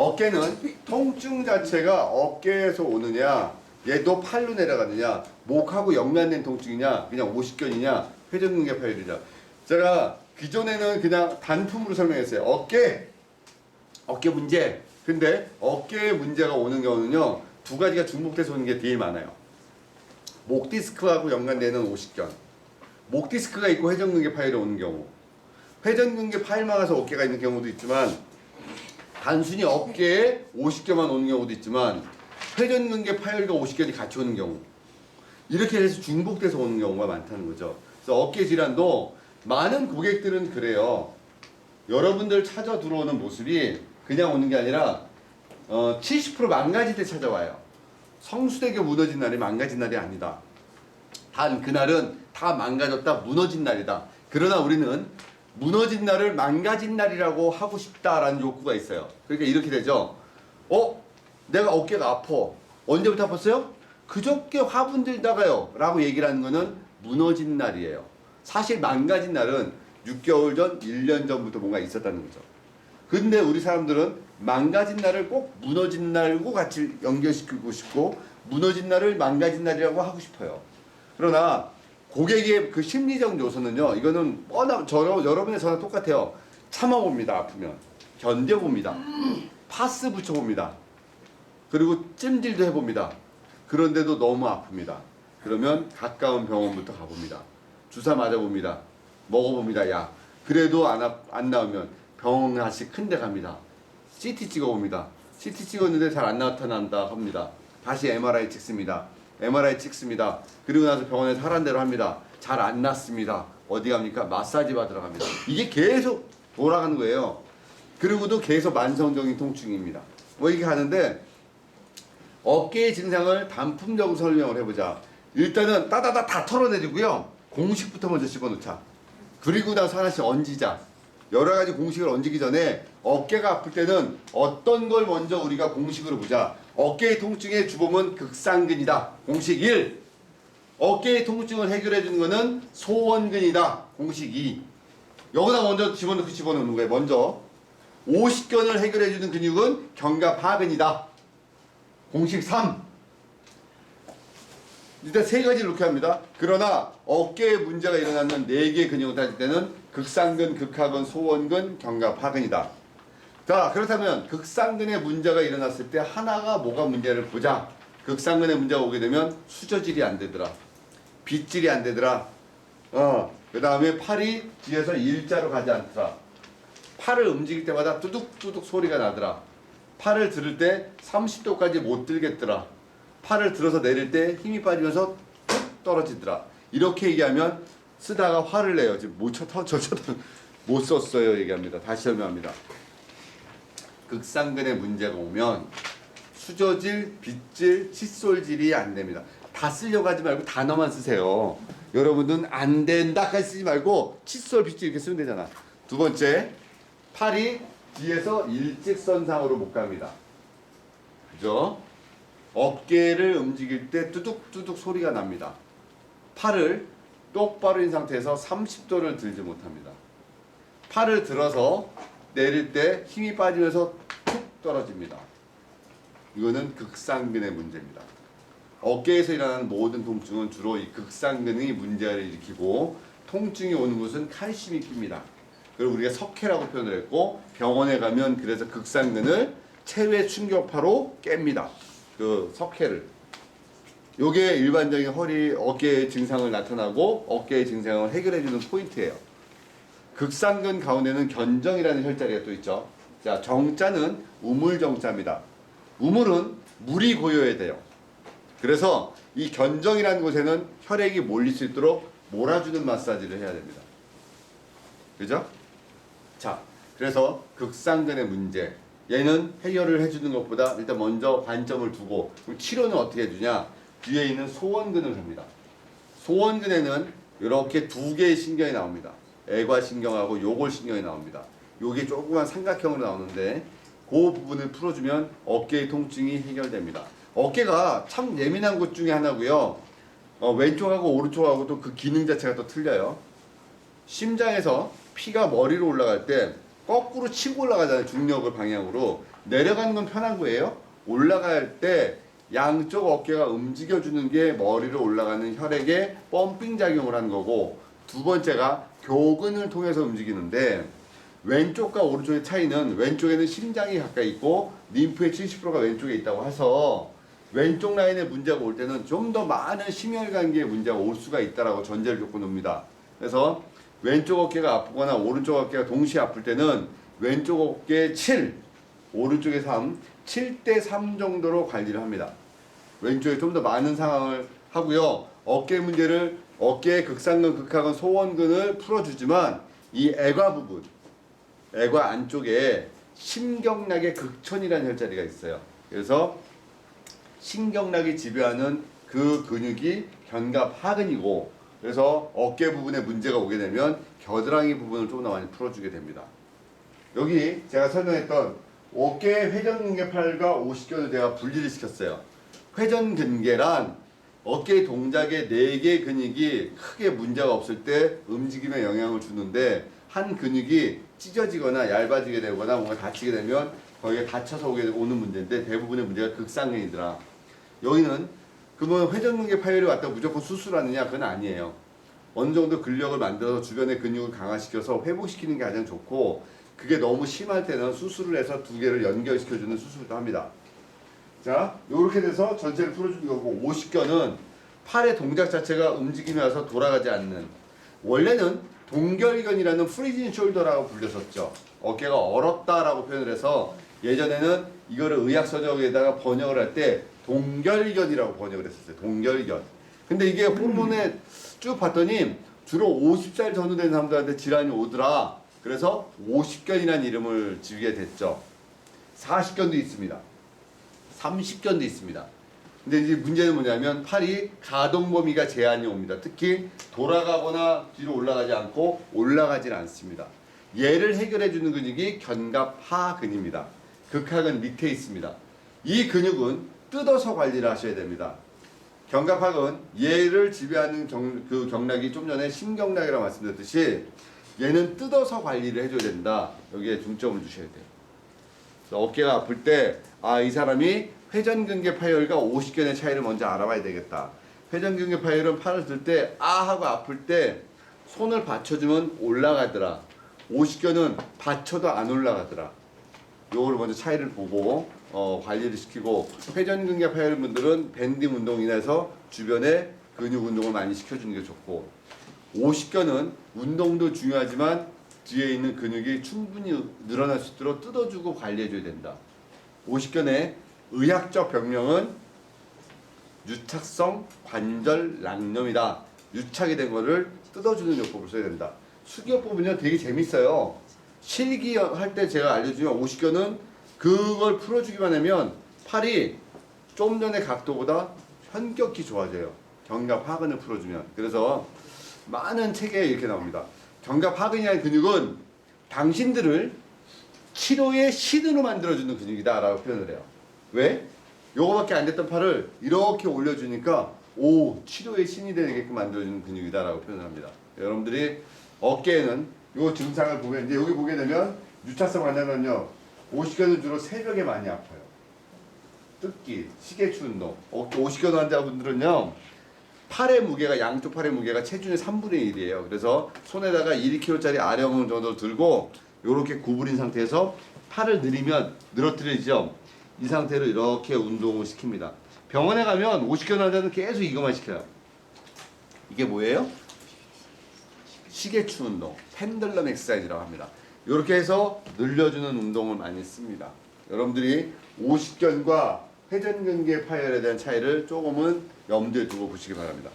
어깨는 통증 자체가 어깨에서 오느냐, 얘도 팔로 내려가느냐, 목하고 연관된 통증이냐, 그냥 오십견이냐, 회전근개 파열이냐. 제가 기존에는 그냥 단품으로 설명했어요. 어깨 문제. 근데 어깨에 문제가 오는 경우는요, 두 가지가 중복돼서 오는 게 제일 많아요. 목 디스크하고 연관되는 오십견. 목 디스크가 있고 회전근개 파열이 오는 경우. 회전근개 파열만 와서 어깨가 있는 경우도 있지만, 단순히 어깨에 오십견만 오는 경우도 있지만, 회전근개 파열과 오십견이 같이 오는 경우. 이렇게 해서 중복돼서 오는 경우가 많다는 거죠. 그래서 어깨 질환도 많은 고객들은 그래요. 여러분들 찾아 들어오는 모습이 그냥 오는 게 아니라 70% 망가질 때 찾아와요. 성수대교 무너진 날이 망가진 날이 아니다. 단 그날은 다 망가졌다, 무너진 날이다. 그러나 우리는 무너진 날을 망가진 날이라고 하고 싶다라는 욕구가 있어요. 그러니까 이렇게 되죠. 내가 어깨가 아파. 언제부터 아팠어요? 그저께 화분 들다가요 라고 얘기를 하는 거는 무너진 날이에요. 사실 망가진 날은 6개월 전, 1년 전부터 뭔가 있었다는 거죠. 근데 우리 사람들은 망가진 날을 꼭 무너진 날과 같이 연결시키고 싶고, 무너진 날을 망가진 날이라고 하고 싶어요. 그러나 고객의 그 심리적 요소는요, 이거는 여러분의 저랑 똑같아요. 참아봅니다. 아프면 견뎌봅니다. 파스 붙여봅니다. 그리고 찜질도 해봅니다. 그런데도 너무 아픕니다. 그러면 가까운 병원부터 가봅니다. 주사 맞아봅니다. 먹어봅니다. 약. 그래도 안 나오면 병원 다시 큰 데 갑니다. CT 찍어봅니다. CT 찍었는데 잘 안 나타난다 합니다. 다시 MRI 찍습니다. MRI 찍습니다. 그리고 나서 병원에서 하란 대로 합니다. 잘 안 났습니다. 어디 갑니까? 마사지 받으러 갑니다. 이게 계속 돌아가는 거예요. 그리고도 계속 만성적인 통증입니다. 이렇게 하는데, 어깨의 증상을 단품적으로 설명을 해보자. 일단은 따다다 다 털어내리고요. 공식부터 먼저 집어넣자. 그리고 나서 하나씩 얹이자. 여러 가지 공식을 얹기 전에 어깨가 아플 때는 어떤 걸 먼저 우리가 공식으로 보자. 어깨의 통증의 주범은 극상근이다. 공식 1. 어깨의 통증을 해결해 주는 것은 소원근이다. 공식 2. 여기다 먼저 집어넣는 거예요. 먼저 오십견을 해결해 주는 근육은 견갑하근이다. 공식 3. 일단 세 가지를 이렇게 합니다. 그러나 어깨에 문제가 일어나는 4개의 근육을 따질 때는 극상근, 극하근, 소원근, 견갑하근이다. 자, 그렇다면 극상근에 문제가 일어났을 때 하나가 뭐가 문제를 보자. 극상근에 문제가 오게 되면 수저질이 안 되더라. 빗질이 안 되더라. 그 다음에 팔이 뒤에서 일자로 가지 않더라. 팔을 움직일 때마다 뚜둑뚜둑 소리가 나더라. 팔을 들을 때 30도까지 못 들겠더라. 팔을 들어서 내릴 때 힘이 빠지면서 툭 떨어지더라. 이렇게 얘기하면 쓰다가 화를 내요. 지금 못 썼어요. 얘기합니다. 다시 설명합니다. 극상근에 문제가 오면 수저질, 빗질, 칫솔질이 안 됩니다. 다 쓰려고 하지 말고 단어만 쓰세요. 여러분은 안 된다까지 쓰지 말고 칫솔, 빗질 이렇게 쓰면 되잖아. 두 번째, 팔이 뒤에서 일직선상으로 못 갑니다. 그죠? 어깨를 움직일 때 뚜둑뚜둑 소리가 납니다. 팔을 똑바로인 상태에서 30도를 들지 못합니다. 팔을 들어서 내릴 때 힘이 빠지면서 툭 떨어집니다. 이거는 극상근의 문제입니다. 어깨에서 일어나는 모든 통증은 주로 이 극상근이 문제를 일으키고, 통증이 오는 곳은 칼슘이 낍니다. 그리고 우리가 석회라고 표현을 했고, 병원에 가면 그래서 극상근을 체외 충격파로 깹니다. 그 석회를. 요게 일반적인 어깨의 증상을 나타나고 어깨의 증상을 해결해주는 포인트예요. 극상근 가운데는 견정이라는 혈자리가 또 있죠. 자, 정자는 우물정자입니다. 우물은 물이 고여야 돼요. 그래서 이 견정이라는 곳에는 혈액이 몰릴 수 있도록 몰아주는 마사지를 해야 됩니다. 그죠? 자, 그래서 극상근의 문제, 얘는 해결을 해주는 것보다 일단 먼저 관점을 두고, 그럼 치료는 어떻게 해주냐? 뒤에 있는 소원근을 합니다. 소원근에는 이렇게 2개의 신경이 나옵니다. 애과신경하고 요골신경이 나옵니다. 요게 조그만 삼각형으로 나오는데 그 부분을 풀어주면 어깨의 통증이 해결됩니다. 어깨가 참 예민한 곳 중에 하나고요. 왼쪽하고 오른쪽하고 또 그 기능 자체가 또 틀려요. 심장에서 피가 머리로 올라갈 때 거꾸로 치고 올라가잖아요. 중력을 방향으로. 내려가는 건 편한 거예요. 올라갈 때 양쪽 어깨가 움직여주는 게 머리로 올라가는 혈액에 펌핑 작용을 하는 거고, 두 번째가 교근을 통해서 움직이는데, 왼쪽과 오른쪽의 차이는 왼쪽에는 심장이 가까이 있고 림프의 70%가 왼쪽에 있다고 해서 왼쪽 라인에 문제가 올 때는 좀 더 많은 심혈관계에 문제가 올 수가 있다라고 전제를 갖고 놉니다. 그래서 왼쪽 어깨가 아프거나 오른쪽 어깨가 동시에 아플 때는 왼쪽 어깨 7, 오른쪽에 3, 7대 3 정도로 관리를 합니다. 왼쪽에 좀 더 많은 상황을 하고요. 어깨 문제를 어깨의 극상근, 극하근, 소원근을 풀어주지만 이 애과 부분, 애과 안쪽에 심경락의 극천이라는 혈자리가 있어요. 그래서 신경락이 지배하는 그 근육이 견갑하근이고, 그래서 어깨 부분에 문제가 오게 되면 겨드랑이 부분을 좀 더 많이 풀어주게 됩니다. 여기 제가 설명했던 어깨 회전근개팔과 오십견을 제가 분리를 시켰어요. 회전근개란 어깨 동작의 4개의 근육이 크게 문제가 없을 때 움직임에 영향을 주는데, 한 근육이 찢어지거나 얇아지게 되거나 뭔가 다치게 되면 거기에 다쳐서 오는 문제인데, 대부분의 문제가 극상근이더라. 여기는 그러면 회전근개 파열이 왔다고 무조건 수술하느냐? 그건 아니에요. 어느 정도 근력을 만들어서 주변의 근육을 강화시켜서 회복시키는 게 가장 좋고, 그게 너무 심할 때는 수술을 해서 두 개를 연결시켜주는 수술도 합니다. 자, 이렇게 돼서 전체를 풀어주는 거고, 오십견은 팔의 동작 자체가 움직임이 와서 돌아가지 않는, 원래는 동결견이라는 프리진 숄더라고 불렸었죠. 어깨가 얼었다라고 표현을 해서 예전에는 이거를 의학서적에다가 번역을 할 때 동결견이라고 번역을 했었어요. 동결견. 근데 이게 호르몬에 쭉 봤더니 주로 50살 전후 된 사람들한테 질환이 오더라. 그래서 50견이라는 이름을 지게 됐죠. 40견도 있습니다. 30견도 있습니다. 근데 이제 문제는 뭐냐면 팔이 가동 범위가 제한이 옵니다. 특히 돌아가거나 뒤로 올라가지 않고 올라가질 않습니다. 얘를 해결해 주는 근육이 견갑하근입니다. 극하근 밑에 있습니다. 이 근육은 뜯어서 관리를 하셔야 됩니다. 견갑하근, 얘를 지배하는 그 경락이 좀 전에 심경락이라고 말씀드렸듯이 얘는 뜯어서 관리를 해줘야 된다. 여기에 중점을 주셔야 돼요. 그래서 어깨가 아플 때 이 사람이 회전근개 파열과 오십견의 차이를 먼저 알아봐야 되겠다. 회전근개 파열은 팔을 들 때 하고 아플 때 손을 받쳐주면 올라가더라. 오십견은 받쳐도 안 올라가더라. 요걸 먼저 차이를 보고 관리를 시키고, 회전근개 파열 분들은 밴딩 운동이나 해서 주변에 근육 운동을 많이 시켜주는 게 좋고, 오십견은 운동도 중요하지만 뒤에 있는 근육이 충분히 늘어날 수 있도록 뜯어주고 관리해줘야 된다. 오십견의 의학적 병명은 유착성 관절낭염이다. 유착이 된 거를 뜯어주는 요법을 써야 된다. 수기요법은요 되게 재밌어요. 실기할 때 제가 알려주면 오십견은 그걸 풀어주기만 하면 팔이 좀 전의 각도보다 현격히 좋아져요. 견갑하근을 풀어주면. 그래서 많은 책에 이렇게 나옵니다. 견갑하근이라는 근육은 당신들을 치료의 신으로 만들어주는 근육이다 라고 표현을 해요. 왜? 요거밖에 안 됐던 팔을 이렇게 올려주니까 치료의 신이 되게끔 만들어주는 근육이다 라고 표현을 합니다. 여러분들이 어깨에는 요 증상을 보면, 이제 여기 보게 되면 유착성 관절은요, 오십견은 주로 새벽에 많이 아파요. 뜯기, 시계추 운동. 오십견 환자분들은요, 팔의 무게가, 양쪽 팔의 무게가 체중의 3분의 1이에요. 그래서 손에다가 1kg짜리 아령 정도 들고 요렇게 구부린 상태에서 팔을 늘어뜨리죠. 이 상태로 이렇게 운동을 시킵니다. 병원에 가면 오십견 환자는 계속 이것만 시켜요. 이게 뭐예요? 시계추 운동, 펜들럼 엑서사이즈라고 합니다. 이렇게 해서 늘려주는 운동을 많이 씁니다. 여러분들이 오십견과 회전근개 파열에 대한 차이를 조금은 염두에 두고 보시기 바랍니다.